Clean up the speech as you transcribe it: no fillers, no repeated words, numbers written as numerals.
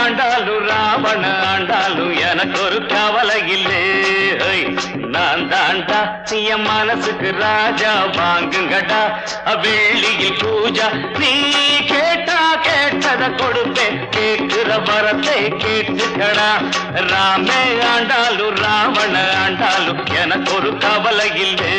ஆண்டாலும் ராவண ஆண்டாலும் எனக்கு ஒரு கவலை இல்லை. நான் தாண்டா என் மனசுக்கு ராஜா வாங்குங்கடா வெள்ளியில் பூஜா. நீ கேட்டா கேட்டத கொடுப்பேன் கேட்கிற வரத்தை கேட்டுக்கடா. ராமே ஆண்டாலும் ராவண ஆண்டாலும் எனக்கு ஒரு கவலை இல்லை.